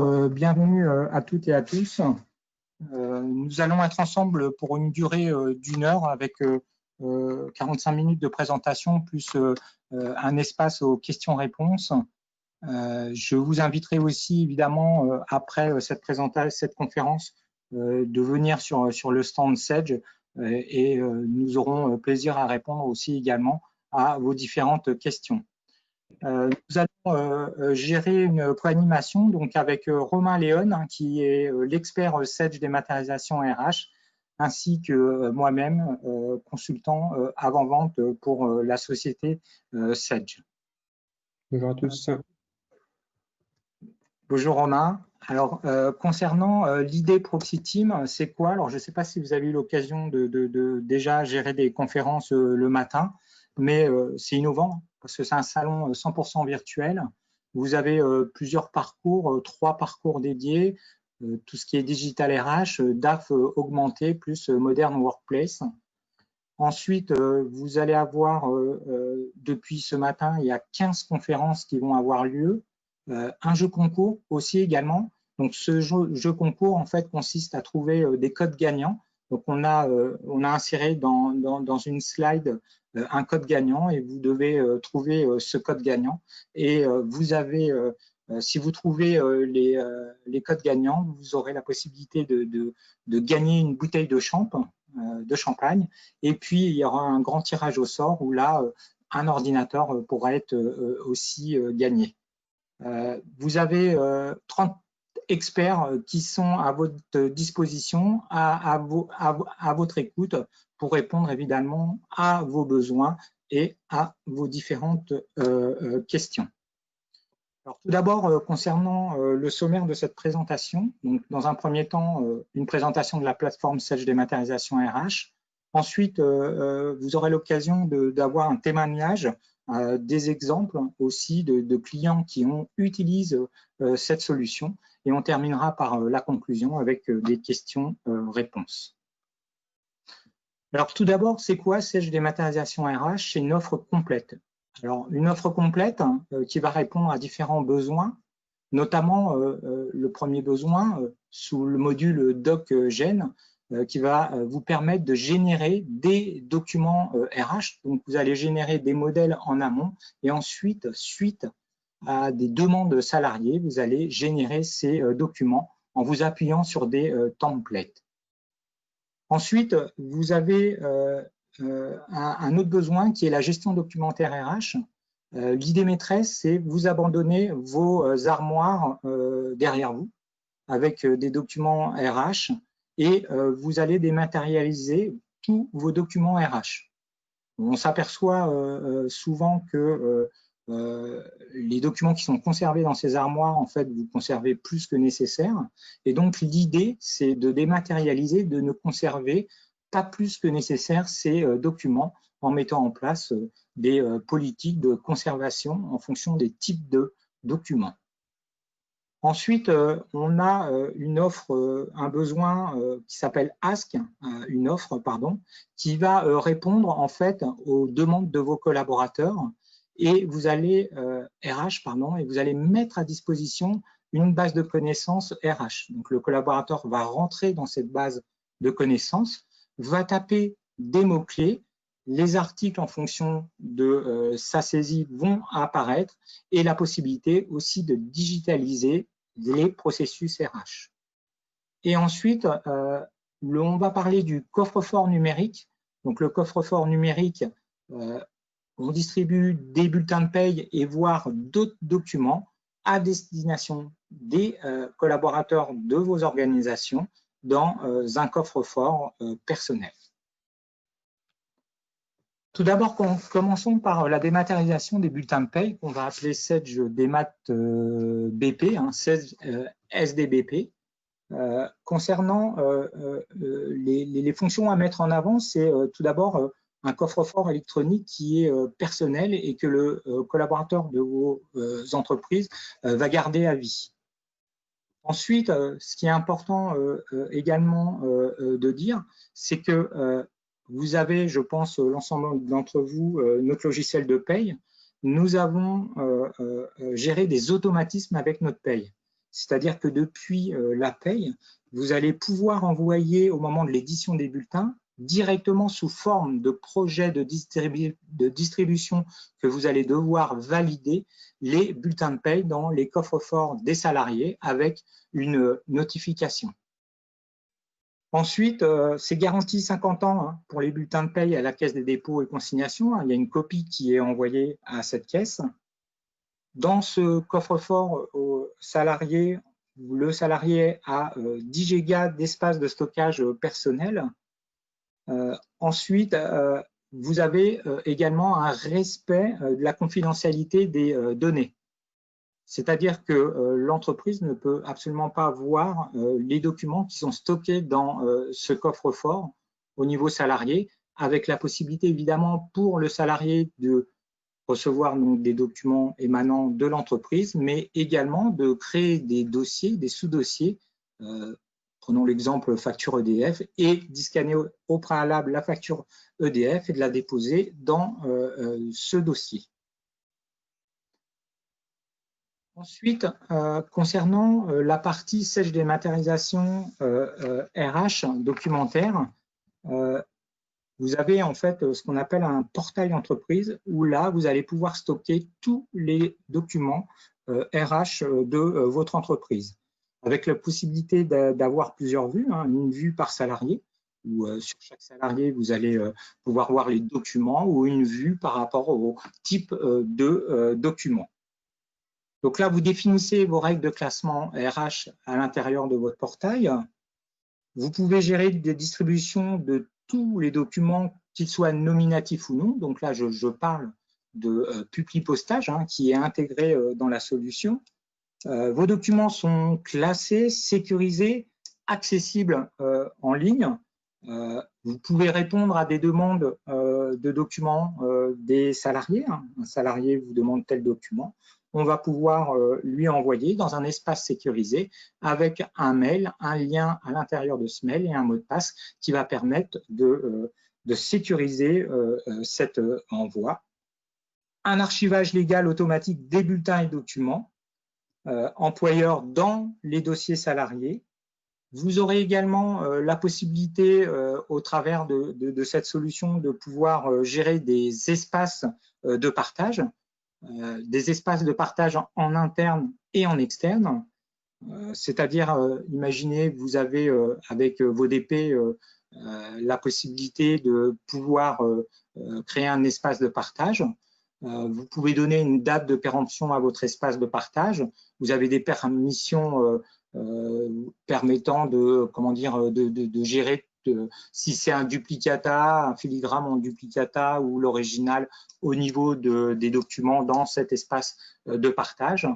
Bienvenue à toutes et à tous. Nous allons être ensemble pour une durée d'1 heure avec 45 minutes de présentation plus un espace aux questions-réponses. Je vous inviterai aussi évidemment après cette conférence de venir sur le stand Sedge et nous aurons plaisir à répondre aussi également à vos différentes questions. Nous allons gérer une co-animation donc avec Romain Léon, qui est l'expert Sedge dématérialisation RH, ainsi que moi-même, consultant avant-vente pour la société Sedge. Bonjour à tous. Bonjour Romain. Alors, concernant l'idée Proxy Team, c'est quoi? Alors, je ne sais pas si vous avez eu l'occasion de déjà gérer des conférences le matin, mais c'est innovant parce que c'est un salon 100% virtuel. Vous avez plusieurs parcours, 3 parcours dédiés, tout ce qui est Digital RH, DAF augmenté, plus Modern Workplace. Ensuite, vous allez avoir, depuis ce matin, il y a 15 conférences qui vont avoir lieu. Un jeu concours aussi également. Donc, ce jeu concours, en fait, consiste à trouver des codes gagnants. Donc, on a inséré dans une slide un code gagnant et vous devez trouver ce code gagnant. Et vous avez, si vous trouvez les codes gagnants, vous aurez la possibilité de gagner une bouteille de champagne. Et puis, il y aura un grand tirage au sort où là, un ordinateur pourra être aussi gagné. Vous avez 30 experts qui sont à votre disposition, à votre écoute pour répondre évidemment à vos besoins et à vos différentes questions. Alors, tout d'abord, concernant le sommaire de cette présentation, donc, dans un premier temps, une présentation de la plateforme Sedge dématérialisation RH. Ensuite, vous aurez l'occasion d'avoir un témoignage, des exemples aussi de clients qui utilisent cette solution. Et on terminera par la conclusion avec des questions-réponses. Alors, tout d'abord, c'est quoi Sedge dématérialisation RH? C'est une offre complète. Alors, une offre complète qui va répondre à différents besoins, notamment le premier besoin sous le module DocGen qui va vous permettre de générer des documents RH. Donc, vous allez générer des modèles en amont et ensuite, suite à des demandes salariés, vous allez générer ces documents en vous appuyant sur des templates. Ensuite, vous avez un autre besoin qui est la gestion documentaire RH. L'idée maîtresse, c'est vous abandonner vos armoires derrière vous avec des documents RH et vous allez dématérialiser tous vos documents RH. On s'aperçoit souvent que les documents qui sont conservés dans ces armoires, en fait, vous conservez plus que nécessaire. Et donc, l'idée, c'est de dématérialiser, de ne conserver pas plus que nécessaire ces documents en mettant en place des politiques de conservation en fonction des types de documents. Ensuite, on a une offre, un besoin qui s'appelle Ask, une offre, pardon, qui va répondre en fait aux demandes de vos collaborateurs et vous allez RH, pardon, et vous allez mettre à disposition une base de connaissances RH. Donc, le collaborateur va rentrer dans cette base de connaissances, va taper des mots-clés, les articles en fonction de sa saisie vont apparaître et la possibilité aussi de digitaliser les processus RH. Et ensuite, on va parler du coffre-fort numérique. Donc, le coffre-fort numérique, on distribue des bulletins de paye et voire d'autres documents à destination des collaborateurs de vos organisations dans un coffre-fort personnel. Tout d'abord, commençons par la dématérialisation des bulletins de paye qu'on va appeler Sedge Démat BP, Sedge SDBP. Concernant les fonctions à mettre en avant, c'est tout d'abord un coffre-fort électronique qui est personnel et que le collaborateur de vos entreprises va garder à vie. Ensuite, ce qui est important également de dire, c'est que vous avez, je pense, l'ensemble d'entre vous, notre logiciel de paye. Nous avons géré des automatismes avec notre paye. c'est-à-dire que depuis la paye, vous allez pouvoir envoyer au moment de l'édition des bulletins directement sous forme de projet de distribution que vous allez devoir valider les bulletins de paye dans les coffres-forts des salariés avec une notification. Ensuite, c'est garanti 50 ans pour les bulletins de paye à la Caisse des dépôts et consignations. Il y a une copie qui est envoyée à cette caisse. Dans ce coffre-fort salarié, le salarié a 10 gigas d'espace de stockage personnel. Ensuite, vous avez également un respect de la confidentialité des données. C'est-à-dire que l'entreprise ne peut absolument pas voir les documents qui sont stockés dans ce coffre-fort au niveau salarié, avec la possibilité évidemment pour le salarié de recevoir donc des documents émanant de l'entreprise, mais également de créer des dossiers, des sous-dossiers, prenons l'exemple facture EDF, et d'y scanner au préalable la facture EDF et de la déposer dans ce dossier. Ensuite, concernant la partie sèche dématérialisation RH documentaire, vous avez en fait ce qu'on appelle un portail entreprise où là, vous allez pouvoir stocker tous les documents RH de votre entreprise, avec la possibilité d'avoir plusieurs vues, une vue par salarié, où sur chaque salarié, vous allez pouvoir voir les documents, ou une vue par rapport au type de documents. Donc là, vous définissez vos règles de classement RH à l'intérieur de votre portail. Vous pouvez gérer des distributions de tous les documents, qu'ils soient nominatifs ou non. Donc là, je parle de publipostage qui est intégré dans la solution. Vos documents sont classés, sécurisés, accessibles en ligne. Vous pouvez répondre à des demandes de documents des salariés. Un salarié vous demande tel document. On va pouvoir lui envoyer dans un espace sécurisé avec un mail, un lien à l'intérieur de ce mail et un mot de passe qui va permettre de sécuriser cet envoi. Un archivage légal automatique des bulletins et documents, employeurs dans les dossiers salariés. Vous aurez également la possibilité, au travers de cette solution, de pouvoir gérer des espaces de partage, des espaces de partage en interne et en externe. C'est-à-dire, imaginez, vous avez avec vos DP la possibilité de pouvoir créer un espace de partage. Vous pouvez donner une date de péremption à votre espace de partage. Vous avez des permissions permettant de gérer si c'est un duplicata, un filigrane en duplicata ou l'original au niveau des documents dans cet espace de partage.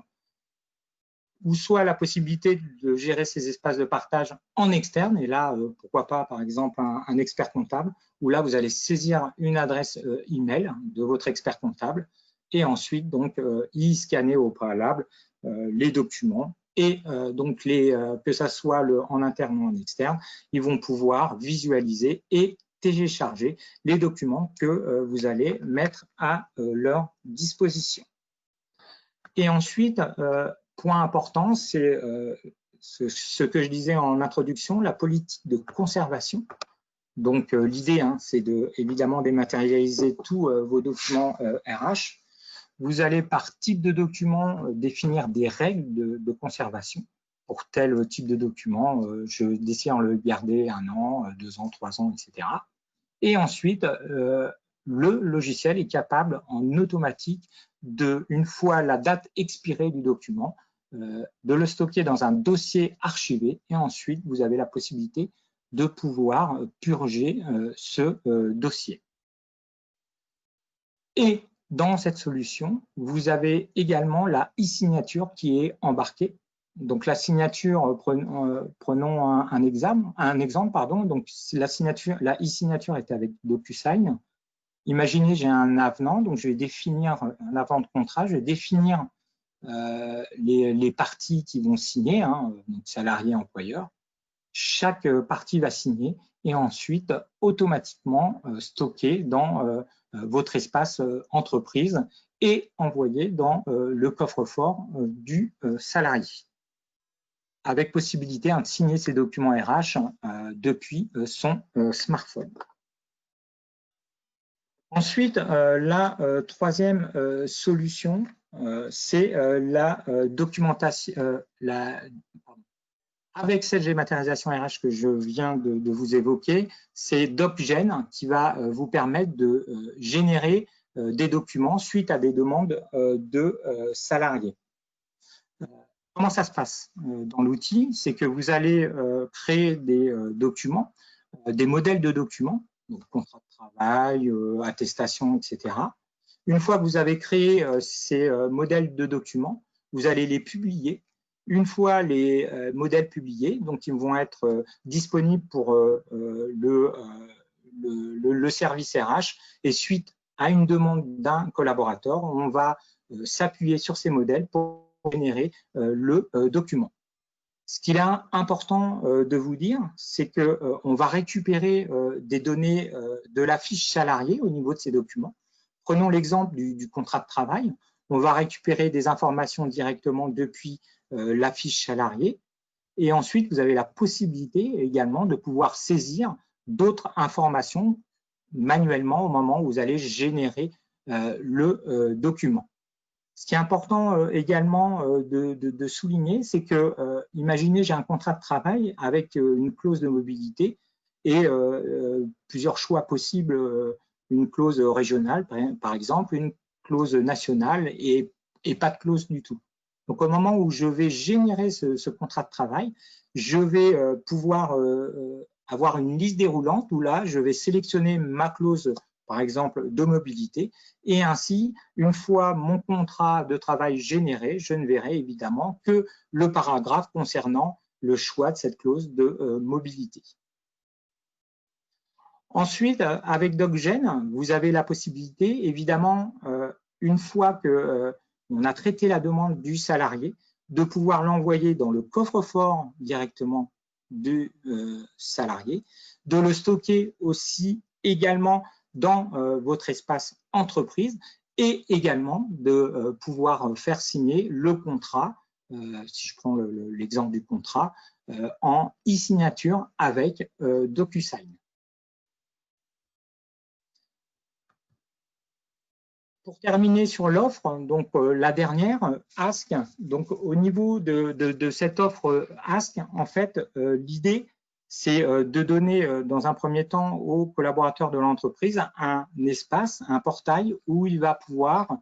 Ou soit la possibilité de gérer ces espaces de partage en externe, et là, pourquoi pas, par exemple, un expert comptable, où là, vous allez saisir une adresse email de votre expert comptable et ensuite, donc, y scanner au préalable les documents. Et donc, que ça soit en interne ou en externe, ils vont pouvoir visualiser et télécharger les documents que vous allez mettre à leur disposition. Et ensuite, point important, c'est ce que je disais en introduction, la politique de conservation. Donc, l'idée, c'est évidemment dématérialiser tous vos documents RH. Vous allez, par type de document, définir des règles de conservation. Pour tel type de document, je désire le garder 1 an, 2 ans, 3 ans, etc. Et ensuite, le logiciel est capable en automatique, une fois la date expirée du document, de le stocker dans un dossier archivé, et ensuite vous avez la possibilité de pouvoir purger ce dossier. Et dans cette solution, vous avez également la e-signature qui est embarquée. Donc la signature, prenons un exemple, donc la e-signature est avec DocuSign. Imaginez, j'ai un avenant, donc je vais définir un avenant de contrat, je vais définir les parties qui vont signer, donc salarié, employeur. Chaque partie va signer et ensuite automatiquement stocker dans votre espace entreprise et envoyer dans le coffre-fort du salarié. avec possibilité de signer ses documents RH depuis son smartphone. Ensuite, la troisième solution, c'est la documentation. Avec cette dématérialisation RH que je viens de vous évoquer, c'est DocGen qui va vous permettre de générer des documents suite à des demandes de salariés. Comment ça se passe dans l'outil? C'est que vous allez créer des documents, des modèles de documents, donc contrat de travail, attestation, etc. Une fois que vous avez créé ces modèles de documents, vous allez les publier. Une fois les modèles publiés, donc ils vont être disponibles pour le service RH, et suite à une demande d'un collaborateur, on va s'appuyer sur ces modèles pour générer le document. Ce qu'il est important de vous dire, c'est qu'on va récupérer des données de la fiche salariée au niveau de ces documents. Prenons l'exemple du contrat de travail. On va récupérer des informations directement depuis la fiche salariée. Et ensuite, vous avez la possibilité également de pouvoir saisir d'autres informations manuellement au moment où vous allez générer le document. Ce qui est important également de souligner, c'est que, imaginez, j'ai un contrat de travail avec une clause de mobilité et plusieurs choix possibles, une clause régionale, par exemple, une clause nationale et pas de clause du tout. Donc, au moment où je vais générer ce contrat de travail, je vais pouvoir avoir une liste déroulante où là, je vais sélectionner ma clause, par exemple, de mobilité. Et ainsi, une fois mon contrat de travail généré, je ne verrai évidemment que le paragraphe concernant le choix de cette clause de mobilité. Ensuite, avec DocGen, vous avez la possibilité, évidemment, une fois qu'on a traité la demande du salarié, de pouvoir l'envoyer dans le coffre-fort directement du salarié, de le stocker aussi également dans votre espace entreprise et également de pouvoir faire signer le contrat, si je prends l'exemple du contrat, en e-signature avec DocuSign. Pour terminer sur l'offre, donc la dernière, Ask, donc au niveau de cette offre Ask, en fait, l'idée, c'est de donner dans un premier temps aux collaborateurs de l'entreprise un espace, un portail où il va pouvoir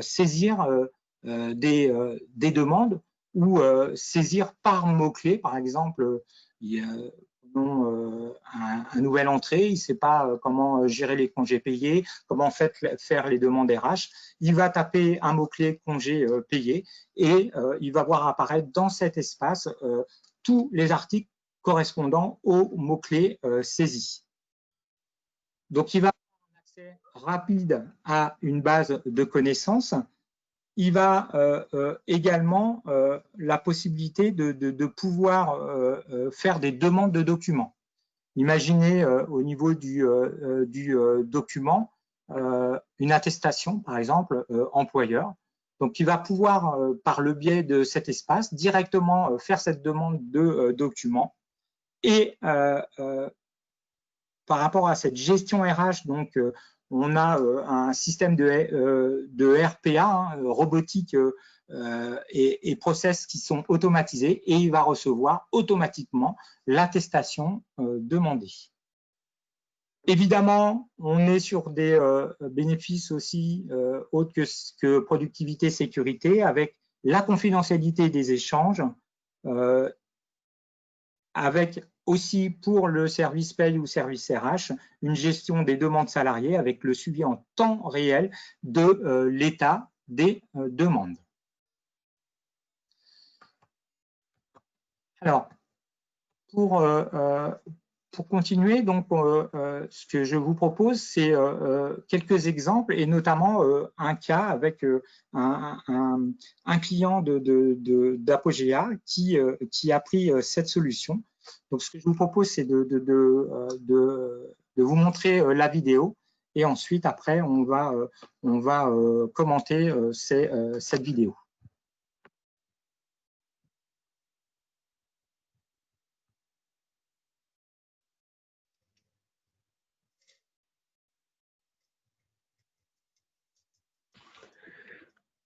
saisir des demandes ou saisir par mots-clés. Par exemple, un nouvel entrée, il ne sait pas comment gérer les congés payés, comment faire les demandes RH. Il va taper un mot-clé congé payé et il va voir apparaître dans cet espace tous les articles correspondant aux mots-clés saisis. Donc, il va avoir un accès rapide à une base de connaissances. Il va également la possibilité de pouvoir faire des demandes de documents. Imaginez au niveau du document une attestation, par exemple, employeur. Donc, il va pouvoir, par le biais de cet espace, directement faire cette demande de documents. Et par rapport à cette gestion RH, donc, on a un système de RPA, robotique et process qui sont automatisés et il va recevoir automatiquement l'attestation demandée. Évidemment, on est sur des bénéfices aussi autres que productivité, sécurité, avec la confidentialité des échanges, avec aussi pour le service paye ou service RH, une gestion des demandes salariées avec le suivi en temps réel de l'état des demandes. Alors, pour continuer, donc, ce que je vous propose, c'est quelques exemples et notamment un cas avec un client d'Apogea qui a pris cette solution. Donc, ce que je vous propose, c'est de vous montrer la vidéo et ensuite, après, on va commenter cette vidéo.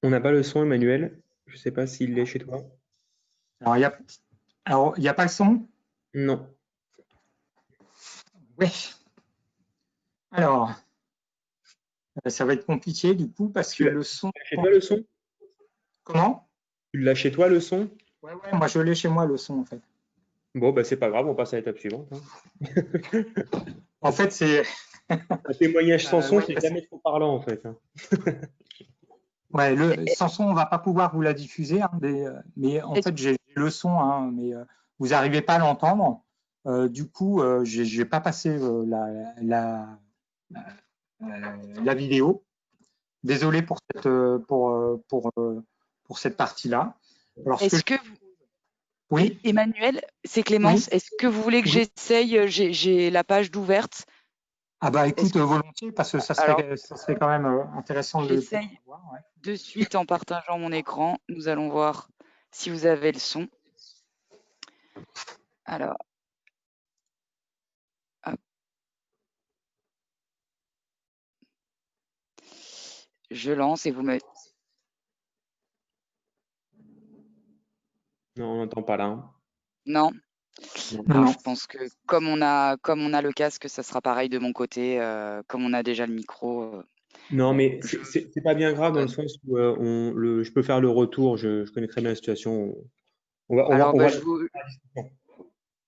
On n'a pas le son, Emmanuel. Je ne sais pas s'il l'est chez toi. Alors, il y a pas le son? Non. Oui. Alors, ça va être compliqué du coup parce que Tu l'as le son. chez toi, le son? Comment? Tu l'as chez toi, le son? Ouais, moi je l'ai chez moi le son en fait. Bon, bah, c'est pas grave, on passe à l'étape suivante, hein. En fait, c'est. Un témoignage sans son, Ouais, c'est jamais trop parlant, en fait, hein. ouais, sans son, on va pas pouvoir vous la diffuser, hein, mais en fait, j'ai le son, hein, mais vous n'arrivez pas à l'entendre. Du coup, j'ai pas passé la vidéo. Désolé pour cette partie-là. Alors, Est-ce que oui, Emmanuel, c'est oui, Clémence, est-ce que vous voulez que oui. j'essaye? J'ai la page d'ouverte. Ah bah écoute, volontiers, parce que ça Alors, serait quand même intéressant de le j'essaye voir. Ouais. de suite en partageant mon écran. Nous allons voir si vous avez le son. Alors, hop. Je lance et vous me... Non, on n'entend pas là, hein. Non? Non. Alors, Non. je pense que comme on a le casque, ça sera pareil de mon côté. Comme on a déjà le micro, Non, mais je c'est pas bien grave dans le donne. sens où je peux faire le retour, je connais très bien la situation. Alors, On va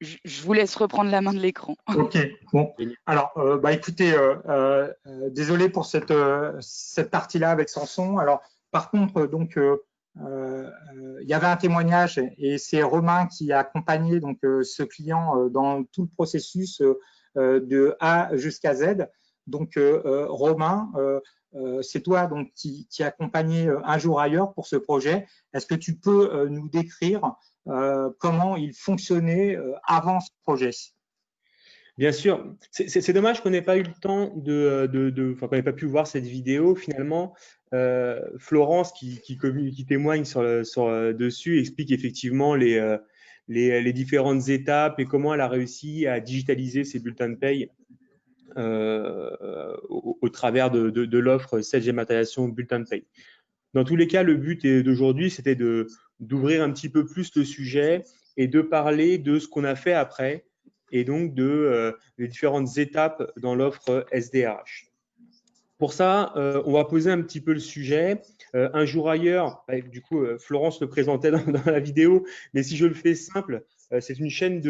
je vous laisse reprendre la main de l'écran. Ok, bon. Alors, écoutez, désolé pour cette partie-là avec Samson. Alors, par contre, donc, il y avait un témoignage et c'est Romain qui a accompagné donc ce client dans tout le processus de A jusqu'à Z. Donc, Romain, c'est toi donc qui a accompagné Un jour ailleurs pour ce projet. Est-ce que tu peux nous décrire comment il fonctionnait avant ce projet? Bien sûr, c'est dommage qu'on n'ait pas eu le temps enfin, qu'on n'ait pas pu voir cette vidéo. Finalement, Florence qui témoigne dessus explique effectivement les différentes étapes et comment elle a réussi à digitaliser ses bulletins de paye au travers de l'offre Sage Dématérialisation bulletin de paye. Dans tous les cas, le but d'aujourd'hui, c'était d'ouvrir un petit peu plus le sujet et de parler de ce qu'on a fait après et donc les différentes étapes dans l'offre SDRH. Pour ça, on va poser un petit peu le sujet. Un jour ailleurs, du coup, Florence le présentait dans la vidéo, mais si je le fais simple, c'est une chaîne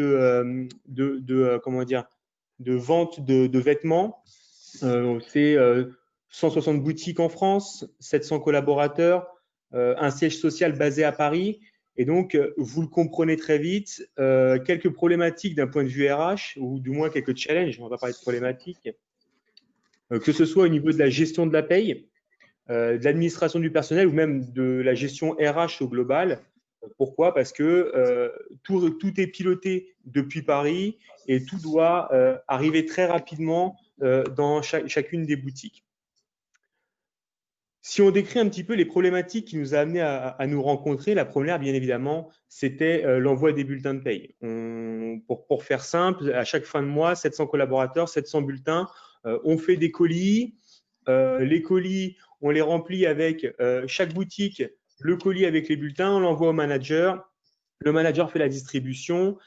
comment dire, de vente de vêtements. C'est 160 boutiques en France, 700 collaborateurs, un siège social basé à Paris. Et donc, vous le comprenez très vite, quelques problématiques d'un point de vue RH, ou du moins quelques challenges, on va parler de problématiques, que ce soit au niveau de la gestion de la paye, de l'administration du personnel ou même de la gestion RH au global. Pourquoi? Parce que tout est piloté depuis Paris et tout doit arriver très rapidement dans chacune des boutiques. Si on décrit un petit peu les problématiques qui nous a amenés à nous rencontrer, la première, bien évidemment, c'était l'envoi des bulletins de paye. Pour faire simple, à chaque fin de mois, 700 collaborateurs, 700 bulletins, on fait des colis. Les colis, on les remplit avec chaque boutique, le colis avec les bulletins, on l'envoie au manager. Le manager fait la distribution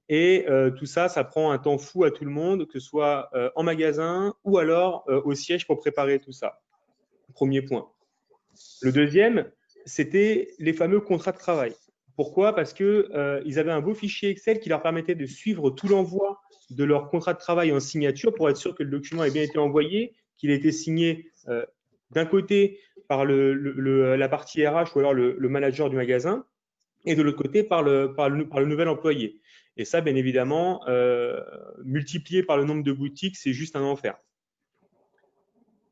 et tout ça, ça prend un temps fou à tout le monde, que ce soit en magasin ou alors au siège pour préparer tout ça. Premier point. Le deuxième, c'était les fameux contrats de travail. Pourquoi? Parce qu'ils avaient un beau fichier Excel qui leur permettait de suivre tout l'envoi de leur contrat de travail en signature pour être sûr que le document ait bien été envoyé, qu'il ait été signé d'un côté par la partie RH ou alors le manager du magasin et de l'autre côté par le nouvel employé. Et ça, bien évidemment, multiplié par le nombre de boutiques, c'est juste un enfer.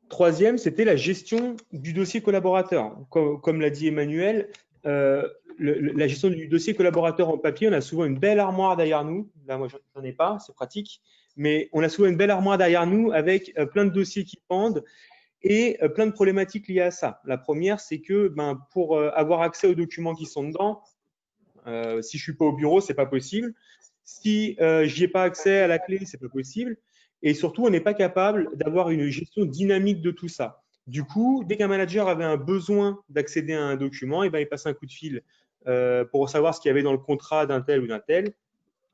Troisième, c'était la gestion du dossier collaborateur. Comme l'a dit Emmanuel, la gestion du dossier collaborateur en papier, on a souvent une belle armoire derrière nous. Là, moi, j'en ai pas, c'est pratique. Mais on a souvent une belle armoire derrière nous avec plein de dossiers qui pendent et plein de problématiques liées à ça. La première, c'est que pour avoir accès aux documents qui sont dedans, si je suis pas au bureau, c'est pas possible. Si j'y ai pas accès à la clé, c'est pas possible. Et surtout, on n'est pas capable d'avoir une gestion dynamique de tout ça. Du coup, dès qu'un manager avait un besoin d'accéder à un document, et ben, il passait un coup de fil pour savoir ce qu'il y avait dans le contrat d'un tel ou d'un tel.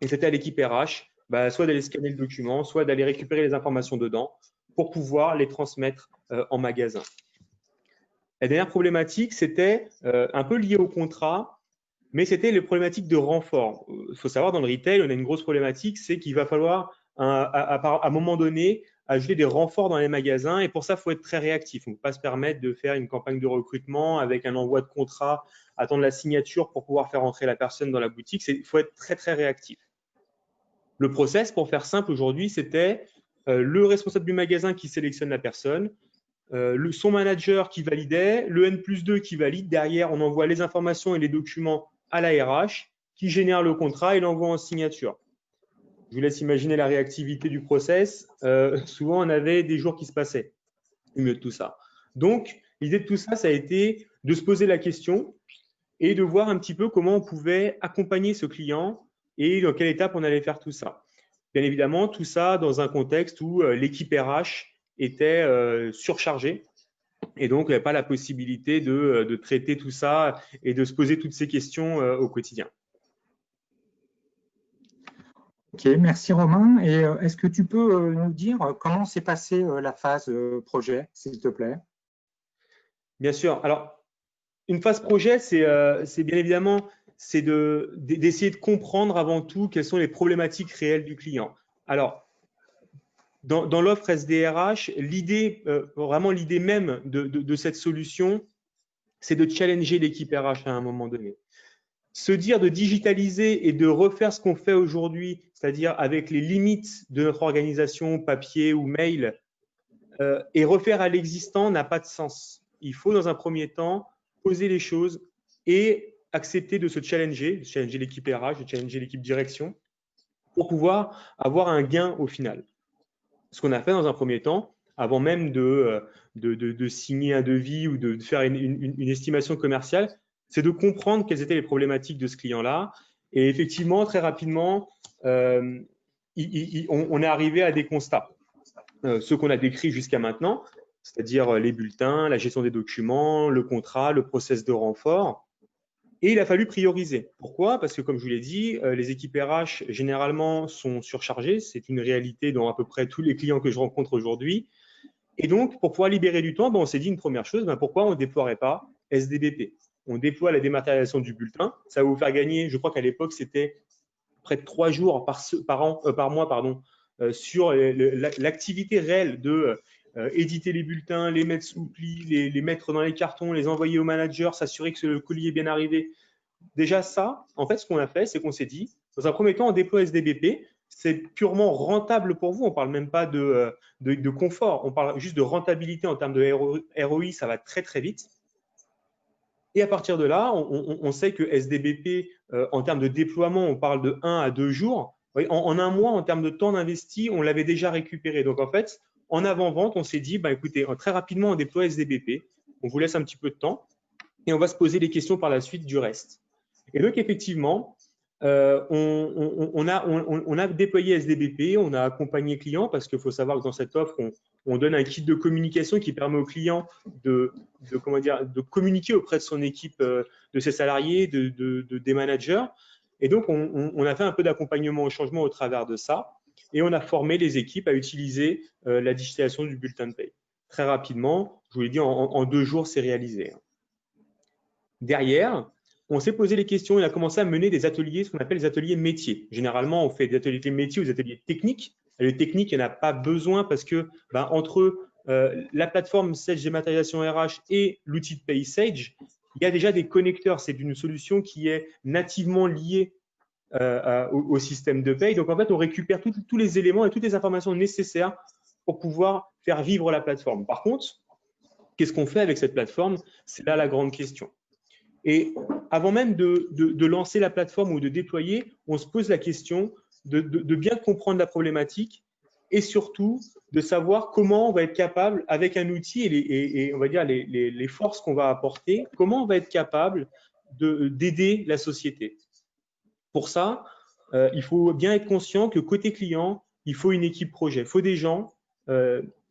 Et c'était à l'équipe RH, soit d'aller scanner le document, soit d'aller récupérer les informations dedans pour pouvoir les transmettre en magasin. La dernière problématique, c'était un peu lié au contrat, mais c'était les problématiques de renfort. Il faut savoir, dans le retail, on a une grosse problématique, c'est qu'il va falloir, à un moment donné, ajouter des renforts dans les magasins. Et pour ça, il faut être très réactif. On ne peut pas se permettre de faire une campagne de recrutement avec un envoi de contrat, attendre la signature pour pouvoir faire entrer la personne dans la boutique. Il faut être très, très réactif. Le process, pour faire simple aujourd'hui, c'était le responsable du magasin qui sélectionne la personne, son manager qui validait, le N+2 qui valide. Derrière, on envoie les informations et les documents à la RH qui génère le contrat et l'envoie en signature. Je vous laisse imaginer la réactivité du process. Souvent, on avait des jours qui se passaient au milieu de tout ça. Donc, l'idée de tout ça, ça a été de se poser la question et de voir un petit peu comment on pouvait accompagner ce client et dans quelle étape on allait faire tout ça. Bien évidemment, tout ça dans un contexte où l'équipe RH était surchargée et donc il n'y avait pas la possibilité de traiter tout ça et de se poser toutes ces questions au quotidien. Ok, merci Romain. Et est-ce que tu peux nous dire comment s'est passée la phase projet, s'il te plaît? Bien sûr. Alors, une phase projet, c'est bien évidemment d'essayer de comprendre avant tout quelles sont les problématiques réelles du client. Alors, dans l'offre SDRH, l'idée, vraiment l'idée même de cette solution, c'est de challenger l'équipe RH à un moment donné. Se dire de digitaliser et de refaire ce qu'on fait aujourd'hui, c'est-à-dire avec les limites de notre organisation, papier ou mail, et refaire à l'existant n'a pas de sens. Il faut dans un premier temps poser les choses et accepter de se challenger l'équipe RH, de challenger l'équipe direction pour pouvoir avoir un gain au final. Ce qu'on a fait dans un premier temps, avant même de signer un devis ou de faire une estimation commerciale, c'est de comprendre quelles étaient les problématiques de ce client-là. Et effectivement, très rapidement, on est arrivé à des constats. Ceux qu'on a décrits jusqu'à maintenant, c'est-à-dire les bulletins, la gestion des documents, le contrat, le process de renfort. Et il a fallu prioriser. Pourquoi? Parce que, comme je vous l'ai dit, les équipes RH, généralement, sont surchargées. C'est une réalité dans à peu près tous les clients que je rencontre aujourd'hui. Et donc, pour pouvoir libérer du temps, on s'est dit une première chose, pourquoi on ne déploierait pas SDBP? On déploie la dématérialisation du bulletin. Ça va vous faire gagner, je crois qu'à l'époque, c'était près de 3 jours par mois sur l'activité réelle de éditer les bulletins, les mettre sous pli, les mettre dans les cartons, les envoyer au manager, s'assurer que le colis est bien arrivé. Déjà ça, en fait, ce qu'on a fait, c'est qu'on s'est dit, dans un premier temps, on déploie SDBP, c'est purement rentable pour vous. On ne parle même pas de confort, on parle juste de rentabilité en termes de ROI, ça va très, très vite. Et à partir de là, on sait que SDBP, en termes de déploiement, on parle de 1 à 2 jours. En un mois, en termes de temps investi, on l'avait déjà récupéré. Donc, en fait, en avant-vente, on s'est dit, écoutez, très rapidement, on déploie SDBP. On vous laisse un petit peu de temps et on va se poser les questions par la suite du reste. Et donc, effectivement, on a déployé SDBP, on a accompagné client parce qu'il faut savoir que dans cette offre, on donne un kit de communication qui permet au client de communiquer auprès de son équipe, de ses salariés, des managers. Et donc, on a fait un peu d'accompagnement au changement au travers de ça et on a formé les équipes à utiliser la digitalisation du bulletin de paie. Très rapidement, je vous l'ai dit, en 2 jours, c'est réalisé. Derrière, on s'est posé les questions et on a commencé à mener des ateliers, ce qu'on appelle les ateliers métiers. Généralement, on fait des ateliers métiers ou des ateliers techniques. Les techniques, il n'y en a pas besoin parce que entre la plateforme Sage Dématérialisation RH et l'outil de PaySage, il y a déjà des connecteurs. C'est une solution qui est nativement liée au système de paye. Donc, en fait, on récupère tous les éléments et toutes les informations nécessaires pour pouvoir faire vivre la plateforme. Par contre, qu'est-ce qu'on fait avec cette plateforme? C'est là la grande question. Et avant même de lancer la plateforme ou de déployer, on se pose la question de bien comprendre la problématique et surtout de savoir comment on va être capable, avec un outil et on va dire les forces qu'on va apporter, comment on va être capable d'aider la société. Pour ça, il faut bien être conscient que côté client, il faut une équipe projet, il faut des gens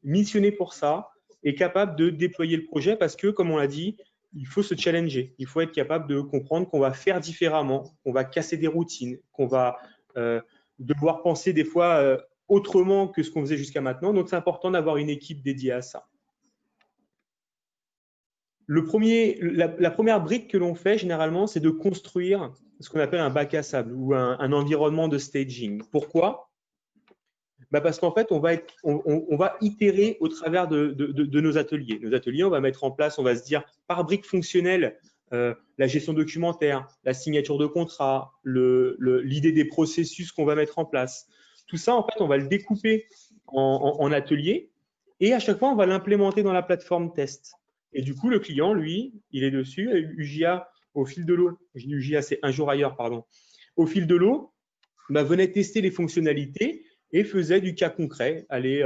missionnés pour ça, est capable de déployer le projet parce que, comme on l'a dit, il faut se challenger. Il faut être capable de comprendre qu'on va faire différemment, qu'on va casser des routines, qu'on va devoir penser des fois autrement que ce qu'on faisait jusqu'à maintenant. Donc, c'est important d'avoir une équipe dédiée à ça. La première brique que l'on fait généralement, c'est de construire ce qu'on appelle un bac à sable ou un environnement de staging. Pourquoi? Parce qu'en fait, on va itérer au travers de nos ateliers. Nos ateliers, on va mettre en place, on va se dire par brique fonctionnelle, la gestion documentaire, la signature de contrat, l'idée des processus qu'on va mettre en place. Tout ça, en fait, on va le découper en ateliers et à chaque fois, on va l'implémenter dans la plateforme test. Et du coup, le client, lui, il est dessus. UJA, au fil de l'eau, je dis UJA, c'est un jour ailleurs, pardon. Au fil de l'eau, venait tester les fonctionnalités et faisait du cas concret, allait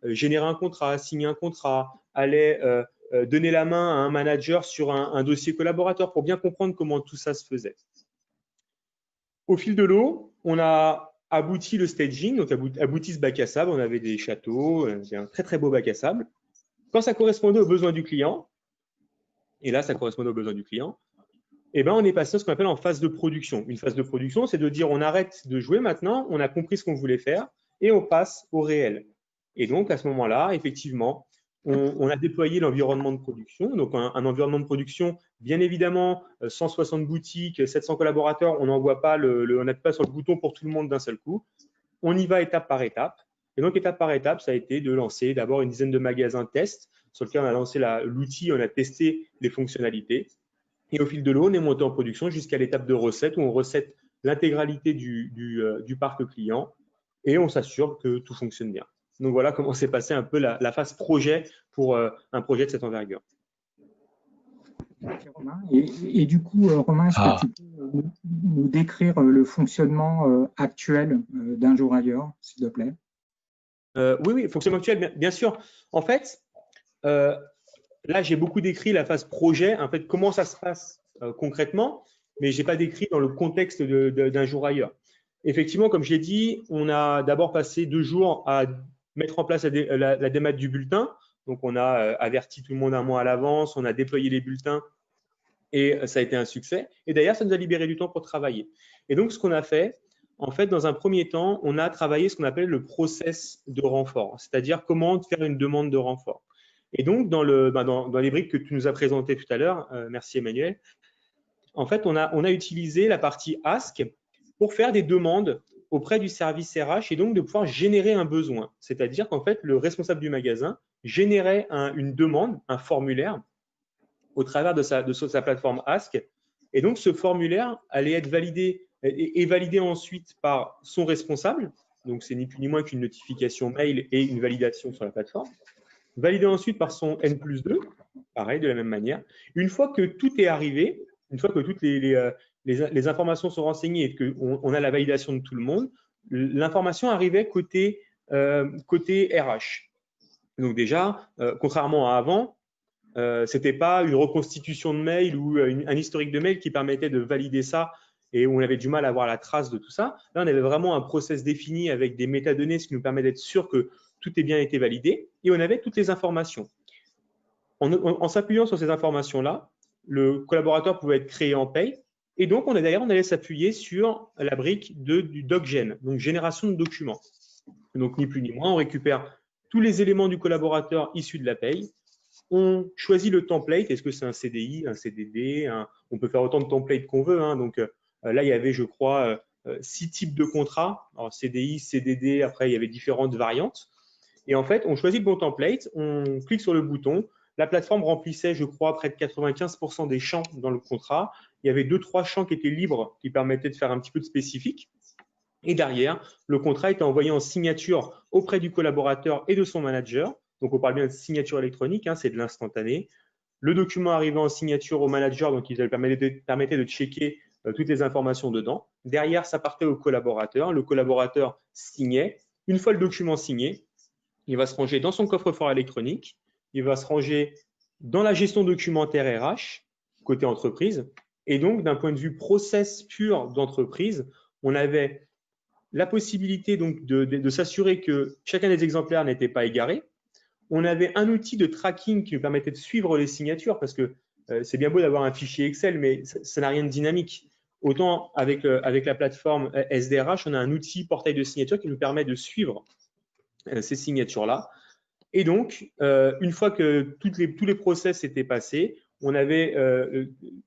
générer un contrat, signer un contrat, allait donner la main à un manager sur un dossier collaborateur pour bien comprendre comment tout ça se faisait. Au fil de l'eau, on a abouti le staging, donc abouti ce bac à sable, on avait des châteaux, c'est un très très beau bac à sable. Quand ça correspondait aux besoins du client, et là ça correspondait aux besoins du client, on est passé à ce qu'on appelle en phase de production. Une phase de production, c'est de dire on arrête de jouer maintenant, on a compris ce qu'on voulait faire et on passe au réel. Et donc, à ce moment-là, effectivement, on a déployé l'environnement de production. Donc, un environnement de production, bien évidemment, 160 boutiques, 700 collaborateurs, on n'envoie pas on n'appuie pas sur le bouton pour tout le monde d'un seul coup. On y va étape par étape. Et donc, étape par étape, ça a été de lancer d'abord une dizaine de magasins tests sur lesquels on a lancé l'outil, on a testé les fonctionnalités. Et au fil de l'eau, on est monté en production jusqu'à l'étape de recette où on recette l'intégralité du parc client et on s'assure que tout fonctionne bien. Donc voilà comment s'est passé un peu la phase projet pour un projet de cette envergure. Merci Romain. Et du coup, Romain, est-ce que tu peux nous décrire le fonctionnement actuel d'un jour ailleurs, s'il te plaît? Oui, fonctionnement actuel, bien sûr. En fait, là, j'ai beaucoup décrit la phase projet, en fait, comment ça se passe concrètement, mais je n'ai pas décrit dans le contexte d'un jour ailleurs. Effectivement, comme je l'ai dit, on a d'abord passé 2 jours à mettre en place la démat du bulletin. Donc, on a averti tout le monde un mois à l'avance, on a déployé les bulletins et ça a été un succès. Et d'ailleurs, ça nous a libéré du temps pour travailler. Et donc, ce qu'on a fait, en fait, dans un premier temps, on a travaillé ce qu'on appelle le process de renfort, c'est-à-dire comment faire une demande de renfort. Et donc, dans les briques que tu nous as présentées tout à l'heure, merci Emmanuel, en fait, on a utilisé la partie Ask pour faire des demandes auprès du service RH et donc de pouvoir générer un besoin. C'est-à-dire qu'en fait, le responsable du magasin générait une demande, un formulaire, au travers de sa plateforme Ask. Et donc, ce formulaire allait être validé et validé ensuite par son responsable. Donc, c'est ni plus ni moins qu'une notification mail et une validation sur la plateforme. Validé ensuite par son N+2, pareil, de la même manière. Une fois que tout est arrivé, une fois que toutes les informations sont renseignées et qu'on a la validation de tout le monde, l'information arrivait côté RH. Donc déjà, contrairement à avant, ce n'était pas une reconstitution de mail ou un historique de mail qui permettait de valider ça et où on avait du mal à avoir la trace de tout ça. Là, on avait vraiment un process défini avec des métadonnées, ce qui nous permet d'être sûr que tout ait bien été validé et on avait toutes les informations. En s'appuyant sur ces informations-là, le collaborateur pouvait être créé en paye et donc on allait s'appuyer sur la brique du DocGen, donc génération de documents. Donc ni plus ni moins, on récupère tous les éléments du collaborateur issus de la paye. On choisit le template. Est-ce que c'est un CDI, un CDD, on peut faire autant de templates qu'on veut. Donc là, il y avait, je crois, 6 types de contrats. Alors, CDI, CDD, après, il y avait différentes variantes. Et en fait, on choisit le bon template, on clique sur le bouton. La plateforme remplissait, je crois, près de 95% des champs dans le contrat. Il y avait 2-3 champs qui étaient libres, qui permettaient de faire un petit peu de spécifique. Et derrière, le contrat était envoyé en signature auprès du collaborateur et de son manager. Donc, on parle bien de signature électronique, c'est de l'instantané. Le document arrivait en signature au manager, donc il permettait de checker toutes les informations dedans. Derrière, ça partait au collaborateur. Le collaborateur signait. Une fois le document signé, il va se ranger dans son coffre-fort électronique. Il va se ranger dans la gestion documentaire RH, côté entreprise. Et donc, d'un point de vue process pur d'entreprise, on avait la possibilité donc de s'assurer que chacun des exemplaires n'était pas égaré. on avait un outil de tracking qui nous permettait de suivre les signatures, parce que c'est bien beau d'avoir un fichier Excel, mais ça n'a rien de dynamique. Autant avec la plateforme SDRH, on a un outil portail de signature qui nous permet de suivre ces signatures-là. Et donc, une fois que tous les process étaient passés, on avait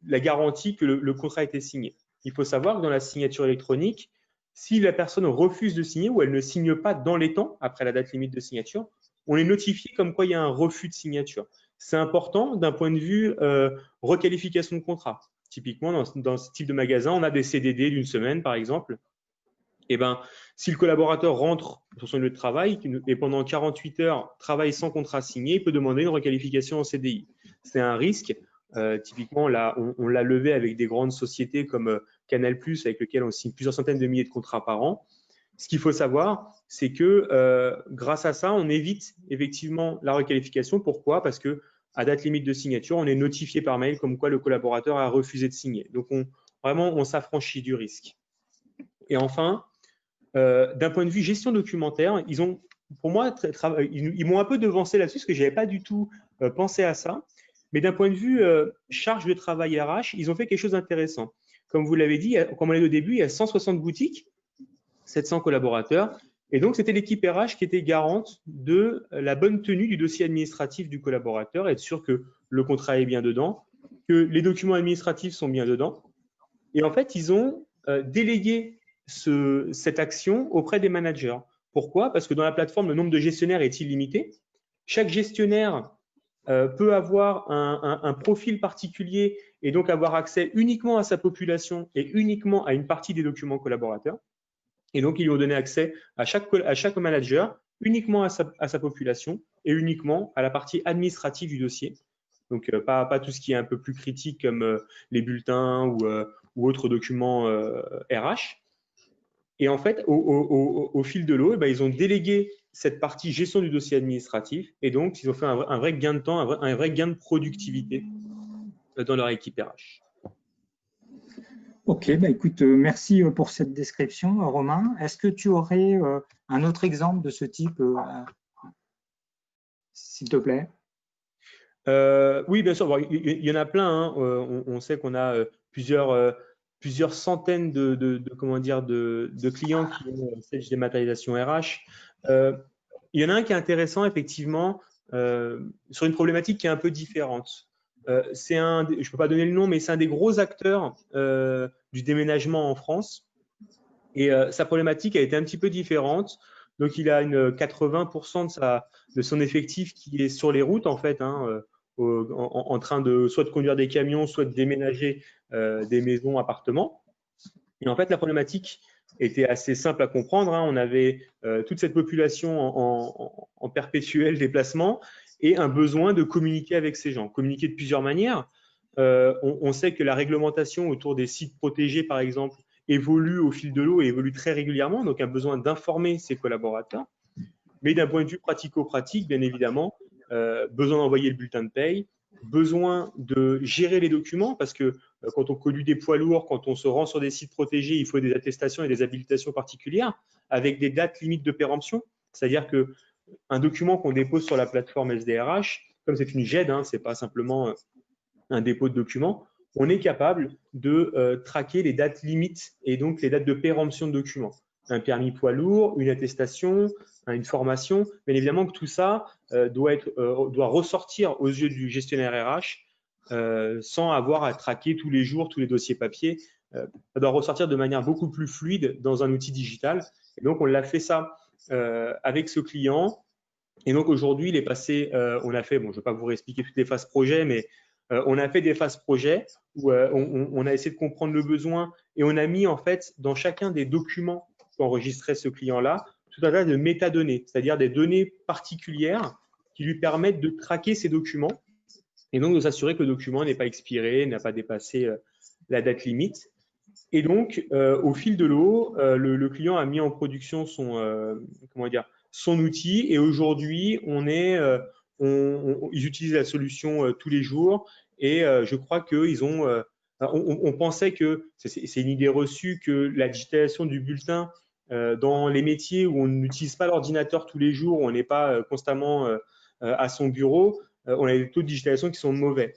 la garantie que le contrat était signé. Il faut savoir que dans la signature électronique, si la personne refuse de signer ou elle ne signe pas dans les temps, après la date limite de signature, on est notifié comme quoi il y a un refus de signature. C'est important d'un point de vue requalification de contrat. Typiquement, dans ce type de magasin, on a des CDD d'une semaine, par exemple. Eh ben, si le collaborateur rentre sur son lieu de travail et pendant 48 heures travaille sans contrat signé, il peut demander une requalification en CDI. C'est un risque. Typiquement, là, on l'a levé avec des grandes sociétés comme Canal+, avec lequel on signe plusieurs centaines de milliers de contrats par an. Ce qu'il faut savoir, c'est que grâce à ça, on évite effectivement la requalification. Pourquoi? Parce que à date limite de signature, on est notifié par mail comme quoi le collaborateur a refusé de signer. Donc, vraiment, on s'affranchit du risque. Et enfin, d'un point de vue gestion documentaire, ils ont, pour moi, ils m'ont un peu devancé là-dessus parce que je n'avais pas du tout pensé à ça. Mais d'un point de vue charge de travail RH, ils ont fait quelque chose d'intéressant. Comme vous l'avez dit, comme on l'a dit au début, il y a 160 boutiques, 700 collaborateurs. Et donc, c'était l'équipe RH qui était garante de la bonne tenue du dossier administratif du collaborateur, être sûr que le contrat est bien dedans, que les documents administratifs sont bien dedans. Et en fait, ils ont délégué cette action auprès des managers. Pourquoi? Parce que dans la plateforme, le nombre de gestionnaires est illimité. Chaque gestionnaire peut avoir un profil particulier et donc avoir accès uniquement à sa population et uniquement à une partie des documents collaborateurs. Et donc, ils lui ont donné accès à chaque manager uniquement à sa population et uniquement à la partie administrative du dossier. Donc, pas tout ce qui est un peu plus critique comme les bulletins ou autres documents RH. Et en fait, au fil de l'eau, ils ont délégué cette partie gestion du dossier administratif et donc ils ont fait un vrai gain de temps, un vrai gain de productivité dans leur équipe RH. Ok, écoute, merci pour cette description, Romain. Est-ce que tu aurais un autre exemple de ce type, s'il te plaît? Oui, bien sûr. Bon, il y en a plein. Hein. On sait qu'on a plusieurs centaines de clients qui ont cette dématérialisation RH. Il y en a un qui est intéressant, effectivement, sur une problématique qui est un peu différente. Je ne peux pas donner le nom, mais c'est un des gros acteurs du déménagement en France. Et sa problématique a été un petit peu différente. Donc, il a 80% de son effectif qui est sur les routes, en fait, hein, en train de soit de conduire des camions, soit de déménager des maisons, appartements. Et en fait, la problématique était assez simple à comprendre. Hein. On avait toute cette population en perpétuel déplacement et un besoin de communiquer avec ces gens. Communiquer de plusieurs manières. On sait que la réglementation autour des sites protégés, par exemple, évolue au fil de l'eau et évolue très régulièrement, donc un besoin d'informer ses collaborateurs. Mais d'un point de vue pratico-pratique, bien évidemment, besoin d'envoyer le bulletin de paye, besoin de gérer les documents, parce que quand on conduit des poids lourds, quand on se rend sur des sites protégés, il faut des attestations et des habilitations particulières, avec des dates limites de péremption. C'est-à-dire qu'un document qu'on dépose sur la plateforme SDRH, comme c'est une GED, hein, ce n'est pas simplement un dépôt de documents, on est capable de traquer les dates limites et donc les dates de péremption de documents. Un permis poids lourd, une attestation, une formation. Bien évidemment que tout ça doit ressortir aux yeux du gestionnaire RH sans avoir à traquer tous les jours tous les dossiers papier. Ça doit ressortir de manière beaucoup plus fluide dans un outil digital. Et donc, on l'a fait ça avec ce client. Et donc, aujourd'hui, il est passé, on a fait, bon, je ne vais pas vous réexpliquer toutes les phases projet, mais on a fait des phases projet où on a essayé de comprendre le besoin et on a mis en fait dans chacun des documents qu'enregistrait ce client-là tout un tas de métadonnées, c'est-à-dire des données particulières qui lui permettent de traquer ces documents et donc de s'assurer que le document n'est pas expiré, n'a pas dépassé la date limite. Et donc, au fil de l'eau, le client a mis en production son outil et aujourd'hui, ils utilisent la solution tous les jours et je crois qu'ils ont… on pensait que, c'est une idée reçue, que la digitalisation du bulletin dans les métiers où on n'utilise pas l'ordinateur tous les jours, où on n'est pas constamment à son bureau, on a des taux de digitalisation qui sont mauvais.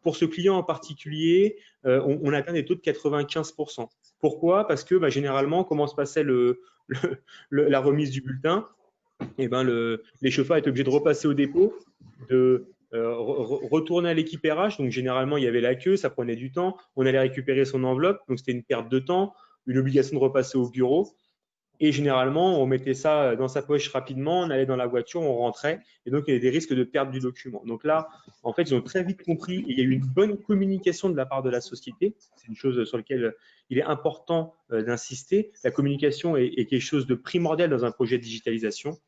Pour ce client en particulier, on atteint des taux de 95%. Pourquoi? Parce que généralement, comment se passait la remise du bulletin? Eh ben, les chauffeurs étaient obligés de repasser au dépôt, de retourner à l'équipe RH. Donc, généralement, il y avait la queue, ça prenait du temps. On allait récupérer son enveloppe, donc c'était une perte de temps, une obligation de repasser au bureau. Et généralement, on mettait ça dans sa poche rapidement, on allait dans la voiture, on rentrait. Et donc, il y avait des risques de perte du document. Donc là, en fait, ils ont très vite compris et il y a eu une bonne communication de la part de la société. C'est une chose sur laquelle il est important d'insister. La communication est quelque chose de primordial dans un projet de digitalisation.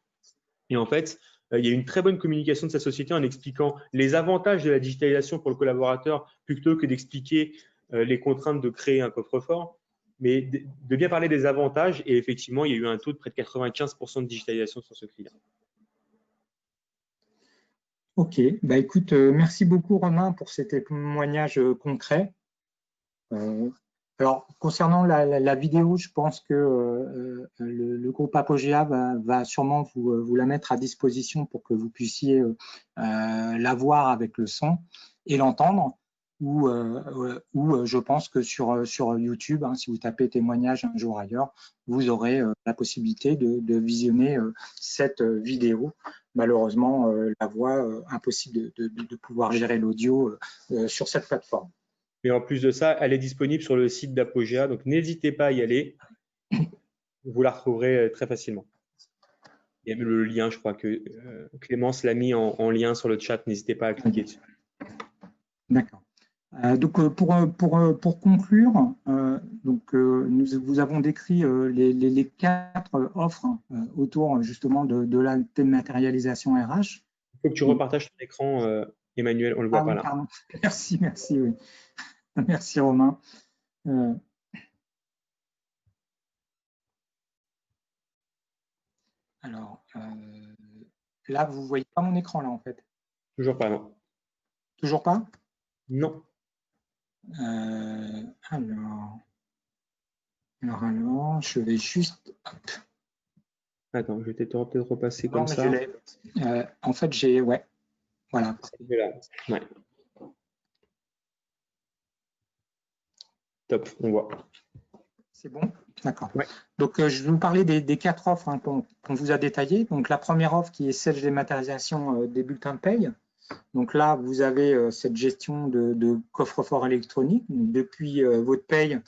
Et en fait, il y a eu une très bonne communication de sa société en expliquant les avantages de la digitalisation pour le collaborateur plutôt que d'expliquer les contraintes de créer un coffre-fort, mais de bien parler des avantages. Et effectivement, il y a eu un taux de près de 95% de digitalisation sur ce client. Ok, écoute, merci beaucoup Romain pour ces témoignages concrets. Alors, concernant la vidéo, je pense que le groupe Apogea va sûrement vous la mettre à disposition pour que vous puissiez la voir avec le son et l'entendre. Ou je pense que sur YouTube, si vous tapez témoignage un jour ailleurs, vous aurez la possibilité de visionner cette vidéo. Malheureusement, la voix, impossible de pouvoir gérer l'audio sur cette plateforme. Mais en plus de ça, elle est disponible sur le site d'Apogea, donc n'hésitez pas à y aller. Vous la retrouverez très facilement. Il y a même le lien, je crois que Clémence l'a mis en lien sur le chat, n'hésitez pas à cliquer dessus. D'accord. Donc, pour conclure, nous avons décrit les 4 offres autour justement de la dématérialisation RH. Il faut que tu repartages ton écran, Emmanuel, on ne le voit pas là. Pardon. Merci, oui. Merci Romain. Alors, là, vous ne voyez pas mon écran là en fait. Toujours pas, non. Toujours pas? Non. Alors, je vais juste. Hop. Attends, je vais peut-être repasser comme ça. En fait, j'ai. Ouais. Voilà. Ouais. Top, on voit. C'est bon? D'accord. Ouais. Donc, je vais vous parler des 4 offres qu'on vous a détaillées. Donc, la première offre qui est celle de dématérialisation des bulletins de paye. Donc là, vous avez cette gestion de coffre-fort électronique. Donc, depuis votre paye,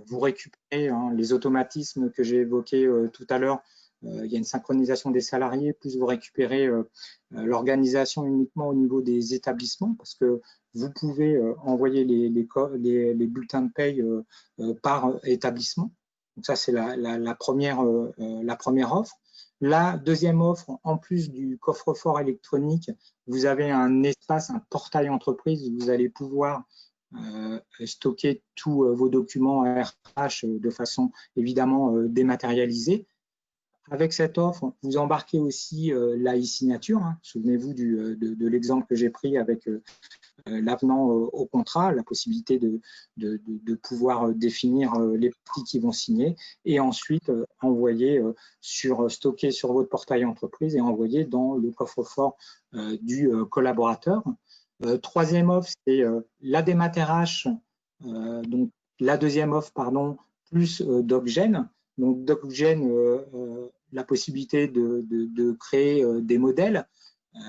vous récupérez les automatismes que j'ai évoqués tout à l'heure. Il y a une synchronisation des salariés, plus vous récupérez l'organisation uniquement au niveau des établissements, parce que vous pouvez envoyer les bulletins de paye par établissement. Donc ça, c'est la première offre. La deuxième offre, en plus du coffre-fort électronique, vous avez un espace, un portail entreprise où vous allez pouvoir stocker tous vos documents RH de façon évidemment dématérialisée. Avec cette offre, vous embarquez aussi la e-signature. Souvenez-vous de l'exemple que j'ai pris avec l'avenant au contrat, la possibilité de pouvoir définir les parties qui vont signer et ensuite stocker sur votre portail entreprise et envoyer dans le coffre-fort du collaborateur. Troisième offre, c'est la démat RH, donc la deuxième offre, pardon, plus DocGen. Donc DocGen, la possibilité de créer des modèles.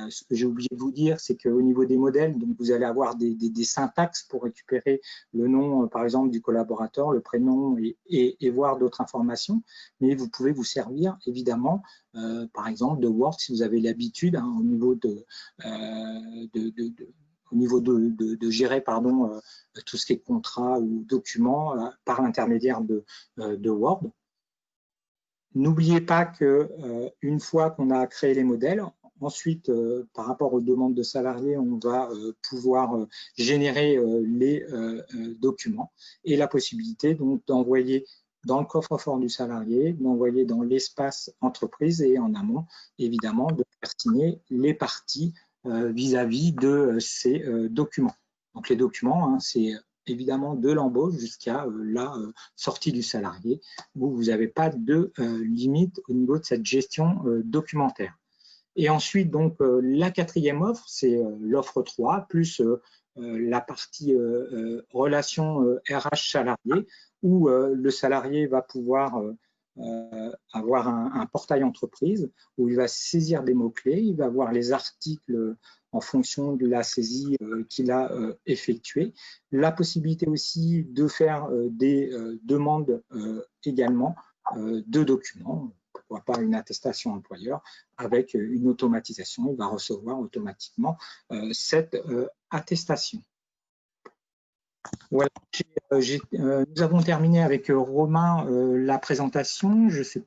Ce que j'ai oublié de vous dire, c'est qu'au niveau des modèles, donc vous allez avoir des syntaxes pour récupérer le nom, par exemple, du collaborateur, le prénom et voir d'autres informations. Mais vous pouvez vous servir, évidemment, par exemple, de Word si vous avez l'habitude au niveau de gérer tout ce qui est contrat ou document par l'intermédiaire de Word. N'oubliez pas qu'une fois qu'on a créé les modèles, ensuite, par rapport aux demandes de salariés, on va pouvoir générer les documents et la possibilité donc d'envoyer dans le coffre-fort du salarié, d'envoyer dans l'espace entreprise et en amont, évidemment, de faire signer les parties vis-à-vis de ces documents. Donc les documents, c'est évidemment de l'embauche jusqu'à la sortie du salarié, où vous n'avez pas de limite au niveau de cette gestion documentaire. Et ensuite, donc, la quatrième offre, c'est l'offre 3, plus la partie relation RH salarié, où le salarié va pouvoir avoir un portail entreprise, où il va saisir des mots-clés, il va voir les articles en fonction de la saisie qu'il a effectuée. La possibilité aussi de faire des demandes également de documents, pourquoi pas une attestation employeur, avec une automatisation, il va recevoir automatiquement cette attestation. Voilà, nous avons terminé avec Romain la présentation. Je sais